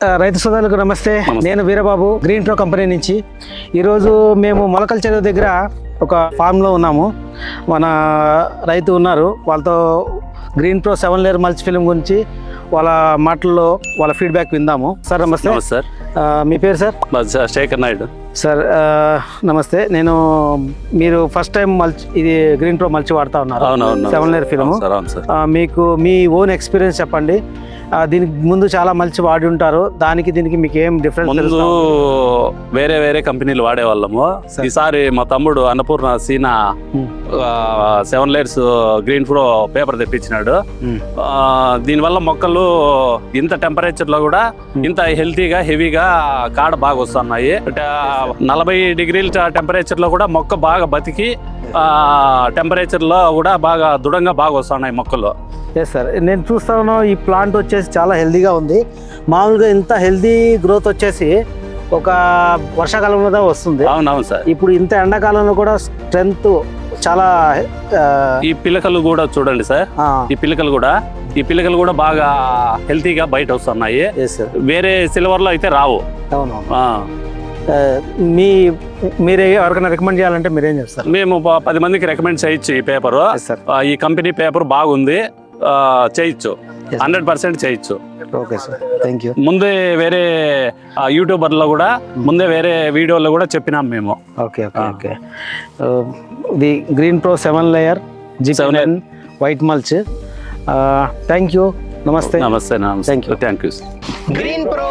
రైతు సోదరులకు నమస్తే. నేను వీరబాబు, గ్రీన్ ప్రో కంపెనీ నుంచి. ఈరోజు మేము మొలకల చెరువు దగ్గర ఒక ఫామ్లో ఉన్నాము. మన రైతు ఉన్నారు, వాళ్ళతో green pro 7 layer mulch film గురించి వాళ్ళ మాటల్లో వాళ్ళ ఫీడ్బ్యాక్ విందాము. సార్ నమస్తే. సార్, మీ పేరు సార్? శేఖర్ నాయుడు సార్. నమస్తే. మీరు ఫస్ట్ టైం ఇది గ్రీన్ ప్రో మల్చి వాడుతా ఉన్నారు. 7 లేయర్ ఫిల్మ్. మీకు మీ ఓన్ ఎక్స్పీరియన్స్ చెప్పండి. దీనికి ముందు చాలా మల్చి వాడి ఉంటారు, దానికి దీనికి మీకు ఏం డిఫరెన్స్? ముందు వేరే కంపెనీలు వాడేవాళ్ళము. ఈసారి మా తమ్ముడు అన్నపూర్ణ సీనా 7 లేయర్స్ గ్రీన్ ప్రో పేపర్ తెప్పించినాడు. దీనివల్ల మొక్కలు ఇంత టెంపరేచర్ లో కూడా ఇంత హెల్తీగా హెవీగా కాడ బాగా వస్తున్నాయి. 40 డిగ్రీల టెంపరేచర్ లో కూడా మొక్క బాగా బతికి టెంపరేచర్ లో కూడా బాగా దృఢంగా బాగా వస్తున్నాయి మొక్కలు. ఎస్ సార్, నేను చూస్తాను ఈ ప్లాంట్ వచ్చేసి చాలా హెల్దీగా ఉంది. మామూలుగా ఇంత హెల్దీ గ్రోత్ వచ్చేసి ఒక వర్షాకాలంలో వస్తుంది. అవునవును సార్. ఇప్పుడు ఇంత ఎండాకాలంలో కూడా స్ట్రెంత్ చాలా. ఈ పిలకలు కూడా చూడండి సార్, ఈ పిలకలు కూడా బాగా హెల్తీగా బయట వస్తున్నాయి. వేరే సిల్వర్ లో అయితే రావు. అవును. మీరు ఎవరికైనా రికమెండ్ చేయాలంటే మీరేం చేస్తారు? మేము 10 మందికి రికమెండ్ చేయొచ్చు ఈ పేపర్. ఈ కంపెనీ పేపర్ బాగుంది, చేయొచ్చు, 100% చేయొచ్చు. Okay sir, thank you. ముందే వేరే యూట్యూబర్లో కూడా ముందే వేరే వీడియోలో కూడా చెప్పినాం మేము. Okay okay okay. The green pro 7 layer G7 white mulch. Thank you. నమస్తే. నమస్తే. Thank you. Thank you. Green pro